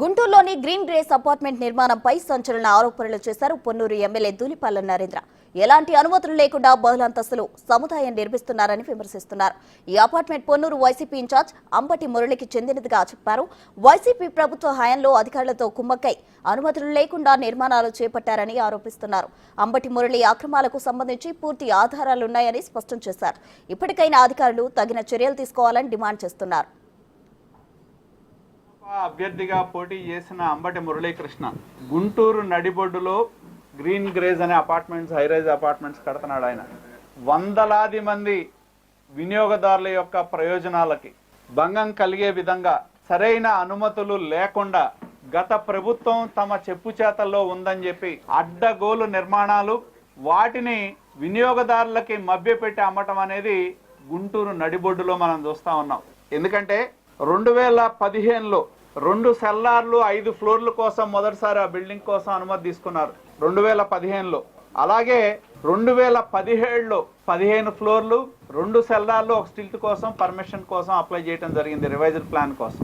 గుంటూరులోని green grace apartment నిర్మాణంపై సంచలన ఆరోపణలు చేశారు పొన్నూరు ఎమ్మెల్యే ధూళిపాల నరేంద్ర. ఎలాంటి అనుమతులు లేకుండా బహుళంతస్తులు సముదాయం నిర్మిస్తున్నారని విమర్శిస్తున్నారు. ఈ అపార్ట్మెంట్ పొన్నూరు వైసీపీ ఇన్ఛార్జ్ అంబటి మురళికి చెందినదిగా చెప్పారు. వైసీపీ ప్రభుత్వ హయాంలో అధికారులతో కుమ్మక్కై అనుమతులు లేకుండా నిర్మాణాలు చేపట్టారని ఆరోపిస్తున్నారు. అంబటి మురళి అక్రమాలకు సంబంధించి పూర్తి ఆధారాలున్నాయని స్పష్టం చేశారు. ఇప్పటికైనా అధికారులు తగిన చర్యలు తీసుకోవాలని డిమాండ్ చేస్తున్నారు. అభ్యర్థిగా పోటీ చేసిన అంబటి మురళీకృష్ణ గుంటూరు నడిబొడ్డులో గ్రీన్ గ్రేజ్ అనే అపార్ట్మెంట్స్, హైరైజ్ అపార్ట్మెంట్స్ కడుతున్నాడు. ఆయన వందలాది మంది వినియోగదారుల యొక్క ప్రయోజనాలకి భంగం కలిగే విధంగా సరైన అనుమతులు లేకుండా గత ప్రభుత్వం తమ చెప్పు చేతల్లో ఉందని చెప్పి అడ్డగోలు నిర్మాణాలు, వాటిని వినియోగదారులకి మభ్యపెట్టి అమ్మటం అనేది గుంటూరు నడిబొడ్డులో మనం చూస్తా ఉన్నాం. ఎందుకంటే 2015లో 2 సెల్లార్లు 5 ఫ్లోర్ల కోసం మొదటిసారి ఆ బిల్డింగ్ కోసం అనుమతి తీసుకున్నారు 2015లో. అలాగే 2017లో 15 ఫ్లోర్లు 2 సెల్లార్లు 1 స్టిల్ట్ కోసం పర్మిషన్ కోసం అప్లై చేయడం జరిగింది, రివైజ్డ్ ప్లాన్ కోసం.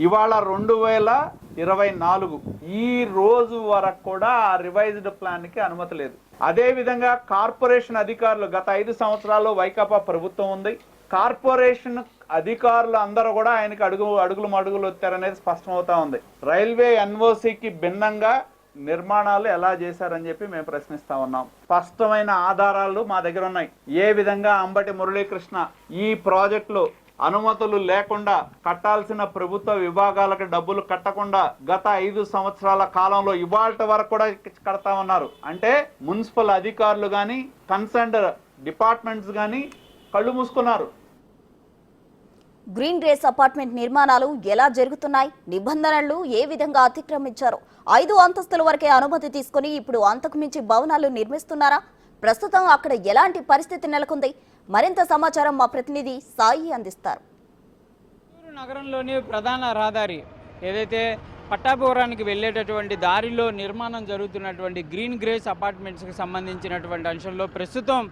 ఇవాళ 2024 ఈ రోజు వరకు కూడా ఆ రివైజ్డ్ ప్లాన్ కి అనుమతి లేదు. అదే విధంగా కార్పొరేషన్ అధికారులు, గత 5 సంవత్సరాల్లో వైకాపా ప్రభుత్వం ఉంది, కార్పొరేషన్ అధికారులు అందరూ కూడా ఆయనకి అడుగులు మడుగులు వచ్చారనేది స్పష్టమవుతా ఉంది. రైల్వే ఎన్ఓసికి భిన్నంగా నిర్మాణాలు ఎలా చేశారని చెప్పి మేము ప్రశ్నిస్తా ఉన్నాం. స్పష్టమైన ఆధారాలు మా దగ్గర ఉన్నాయి. ఏ విధంగా అంబటి మురళీకృష్ణ ఈ ప్రాజెక్టులో అనుమతులు లేకుండా కట్టాల్సిన ప్రభుత్వ విభాగాలకు డబ్బులు కట్టకుండా గత 5 సంవత్సరాల కాలంలో ఇవాళ వరకు కూడా కడతా ఉన్నారు. అంటే మున్సిపల్ అధికారులు కానీ కన్సర్న్డ్ డిపార్ట్మెంట్స్ కానీ కళ్ళు మూసుకున్నారు. గ్రీన్ గ్రేస్ అపార్ట్మెంట్ నిర్మాణాలు ఎలా జరుగుతున్నాయి, నిబంధనలు ఏ విధంగా అతిక్రమించారు, 5 అంతస్తుల వరకే అనుమతి తీసుకుని ఇప్పుడు అంతకు మించి భవనాలు నిర్మిస్తున్నారా, ప్రస్తుతం అక్కడ ఎలాంటి పరిస్థితి నెలకొంది? మరింత సమాచారం మా ప్రతినిధి సాయి అందిస్తారు. నగరంలోని ప్రధాన రహదారి ఏదైతే పట్టాపురానికి వెళ్ళేటటువంటి దారిలో నిర్మాణం జరుగుతున్నటువంటి గ్రీన్ గ్రేస్ అపార్ట్మెంట్స్కి సంబంధించినటువంటి అంశంలో ప్రస్తుతం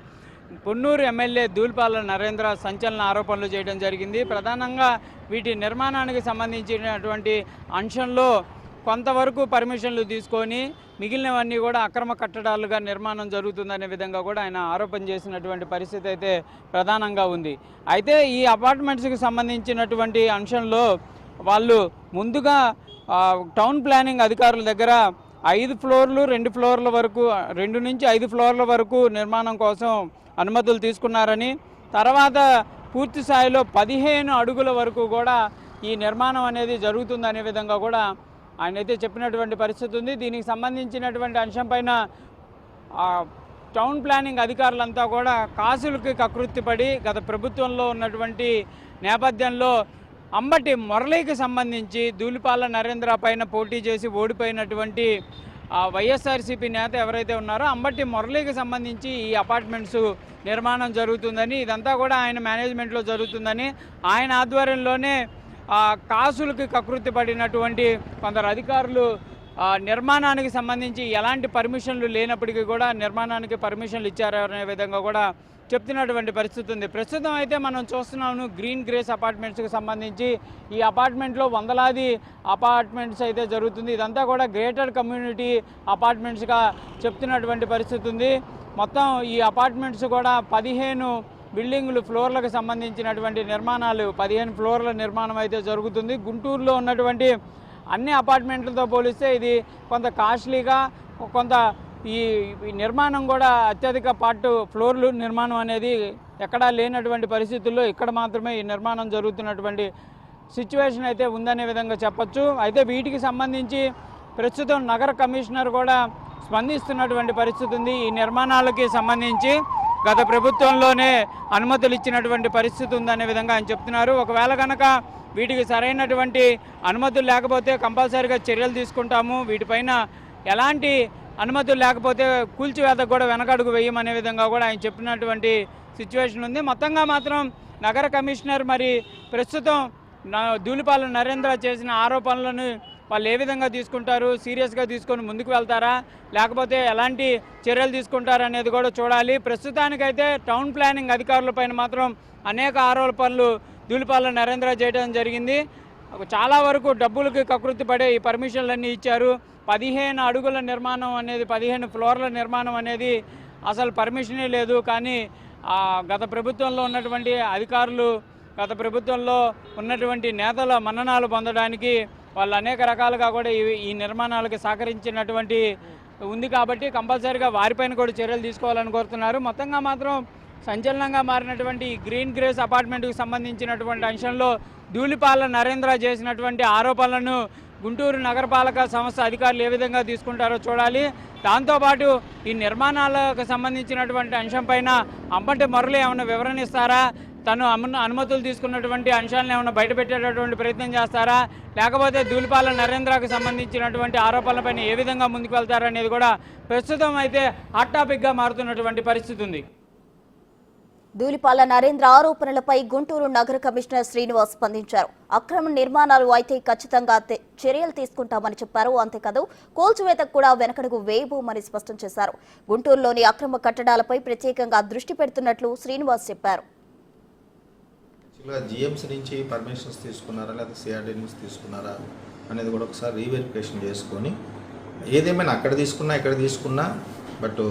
పొన్నూరు ఎమ్మెల్యే ధూళిపాల నరేంద్ర సంచలన ఆరోపణలు చేయడం జరిగింది. ప్రధానంగా వీటి నిర్మాణానికి సంబంధించినటువంటి అంశంలో కొంతవరకు పర్మిషన్లు తీసుకొని మిగిలినవన్నీ కూడా అక్రమ కట్టడాలుగా నిర్మాణం జరుగుతుందనే విధంగా కూడా ఆయన ఆరోపణ చేసినటువంటి పరిస్థితి అయితే ప్రధానంగా ఉంది. అయితే ఈ అపార్ట్మెంట్స్కి సంబంధించినటువంటి అంశంలో వాళ్ళు ముందుగా టౌన్ ప్లానింగ్ అధికారుల దగ్గర 5 ఫ్లోర్లు 2 ఫ్లోర్ల వరకు 2 నుంచి 5 ఫ్లోర్ల వరకు నిర్మాణం కోసం అనుమతులు తీసుకున్నారని, తర్వాత పూర్తి స్థాయిలో 15 అడుగుల వరకు కూడా ఈ నిర్మాణం అనేది జరుగుతుందనే విధంగా కూడా ఆయన అయితే చెప్పినటువంటి పరిస్థితి ఉంది. దీనికి సంబంధించినటువంటి అంశం పైన టౌన్ ప్లానింగ్ అధికారులంతా కూడా కాసులకి కకృత్తిపడి గత ప్రభుత్వంలో ఉన్నటువంటి నేపథ్యంలో అంబటి మురళికి సంబంధించి ధూళిపాల నరేంద్ర పైన పోటీ చేసి ఓడిపోయినటువంటి వైఎస్ఆర్సీపీ నేత ఎవరైతే ఉన్నారో అంబటి మురళికి సంబంధించి ఈ అపార్ట్మెంట్స్ నిర్మాణం జరుగుతుందని, ఇదంతా కూడా ఆయన మేనేజ్మెంట్లో జరుగుతుందని, ఆయన ఆధ్వర్యంలోనే కాసులకి కకృతి పడినటువంటి కొందరు అధికారులు నిర్మాణానికి సంబంధించి ఎలాంటి పర్మిషన్లు లేనప్పటికీ కూడా నిర్మాణానికి పర్మిషన్లు ఇచ్చారనే విధంగా కూడా చెప్తున్నటువంటి పరిస్థితి ఉంది. ప్రస్తుతం అయితే మనం చూస్తున్నాము గ్రీన్ గ్రేస్ అపార్ట్మెంట్స్కి సంబంధించి ఈ అపార్ట్మెంట్లో వందలాది అపార్ట్మెంట్స్ అయితే జరుగుతుంది. ఇదంతా కూడా గ్రేటర్ కమ్యూనిటీ అపార్ట్మెంట్స్గా చెప్తున్నటువంటి పరిస్థితి ఉంది. మొత్తం ఈ అపార్ట్మెంట్స్ కూడా 15 బిల్డింగులు ఫ్లోర్లకు సంబంధించినటువంటి నిర్మాణాలు, 15 ఫ్లోర్ల నిర్మాణం అయితే జరుగుతుంది. గుంటూరులో ఉన్నటువంటి అన్ని అపార్ట్మెంట్లతో పోలిస్తే ఇది కొంత కాస్ట్లీగా, కొంత ఈ నిర్మాణం కూడా అత్యధిక ఫ్లోర్లు నిర్మాణం అనేది ఎక్కడా లేనటువంటి పరిస్థితుల్లో ఇక్కడ మాత్రమే ఈ నిర్మాణం జరుగుతున్నటువంటి సిచ్యువేషన్ అయితే ఉందనే విధంగా చెప్పచ్చు. అయితే వీటికి సంబంధించి ప్రస్తుతం నగర కమిషనర్ కూడా స్పందిస్తున్నటువంటి పరిస్థితి ఉంది. ఈ నిర్మాణాలకి సంబంధించి గత ప్రభుత్వంలోనే అనుమతులు ఇచ్చినటువంటి పరిస్థితి ఉందనే విధంగా ఆయన చెప్తున్నారు. ఒకవేళ కనుక వీటికి సరైనటువంటి అనుమతులు లేకపోతే కంపల్సరీగా చర్యలు తీసుకుంటాము, వీటిపైన ఎలాంటి అనుమతులు లేకపోతే కూల్చివేతకు కూడా వెనకడుగు వేయమనే విధంగా కూడా ఆయన చెప్పినటువంటి సిచ్యువేషన్ ఉంది. మొత్తంగా మాత్రం నగర కమిషనర్ మరి ప్రస్తుతం ధూళిపాల నరేంద్ర చేసిన ఆరోపణలను వాళ్ళు ఏ విధంగా తీసుకుంటారు, సీరియస్గా తీసుకొని ముందుకు వెళ్తారా లేకపోతే ఎలాంటి చర్యలు తీసుకుంటారు అనేది కూడా చూడాలి. ప్రస్తుతానికైతే టౌన్ ప్లానింగ్ అధికారులపైన మాత్రం అనేక ఆరోపణలు ధూళిపాల నరేంద్ర చేయడం జరిగింది. చాలా వరకు డబ్బులకి కకృతి పడే ఈ పర్మిషన్లన్నీ ఇచ్చారు. 15 అడుగుల నిర్మాణం అనేది, 15 ఫ్లోర్ల నిర్మాణం అనేది అసలు పర్మిషనే లేదు. కానీ గత ప్రభుత్వంలో ఉన్నటువంటి అధికారులు, గత ప్రభుత్వంలో ఉన్నటువంటి నేతల మన్ననాలు పొందడానికి వాళ్ళు అనేక రకాలుగా కూడా ఈ నిర్మాణాలకి సహకరించినటువంటి ఉంది. కాబట్టి కంపల్సరీగా వారిపైన కూడా చర్యలు తీసుకోవాలని కోరుతున్నారు. మొత్తంగా మాత్రం సంచలనంగా మారినటువంటి ఈ గ్రీన్ గ్రేస్ అపార్ట్మెంట్కి సంబంధించినటువంటి అంశంలో ధూళిపాల నరేంద్ర చేసినటువంటి ఆరోపణలను గుంటూరు నగరపాలక సంస్థ అధికారులు ఏ విధంగా తీసుకుంటారో చూడాలి. దాంతోపాటు ఈ నిర్మాణాలకు సంబంధించినటువంటి అంశం పైన అంబటి మురళి ఏమైనా వివరణ ఇస్తారా, తను అనుమతులు తీసుకున్నటువంటి అంశాలను ఏమైనా బయటపెట్టేటటువంటి ప్రయత్నం చేస్తారా, లేకపోతే ధూళిపాల నరేంద్రకు సంబంధించినటువంటి ఆరోపణలపైన ఏ విధంగా ముందుకు వెళ్తారనేది కూడా ప్రస్తుతం అయితే హాట్ టాపిక్గా మారుతున్నటువంటి పరిస్థితి ఉంది. ధూళిపాల నరేంద్ర ఆరోపణలపై గుంటూరు నగర కమిషనర్ శ్రీనివాస్ స్పందించారు. అక్రమ నిర్మాణాలు అయితే ఖచ్చితంగా చర్యలు తీసుకుంటామని చెప్పారు. అంతేకాదు కూల్చివేతకు కూడా వెనకడుగు వేయబోమని స్పష్టం చేశారు. గుంటూరులోని అక్రమ కట్టడాలపై ప్రత్యేకంగా దృష్టి పెడుతున్నట్లు శ్రీనివాస్ చెప్పారు. జిఎంసీ నుంచి పర్మిషన్స్ తీసుకున్నారా లేదా సిఆర్డీ నుంచి తీసుకున్నారా అనేది కూడా ఒకసారి రీవెరిఫికేషన్ చేసుకొని, ఏదేమైనా అక్కడ తీసుకున్నా ఇక్కడ తీసుకున్నా బట్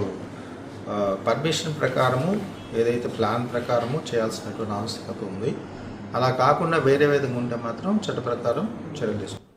పర్మిషన్ ప్రకారము ఏదైతే ప్లాన్ ప్రకారము చేయాల్సినటువంటి ఆవశ్యకత ఉంది. అలా కాకుండా వేరే విధంగా ఉంటే మాత్రం చట్ట ప్రకారం చర్యలు తీసుకుంటాం.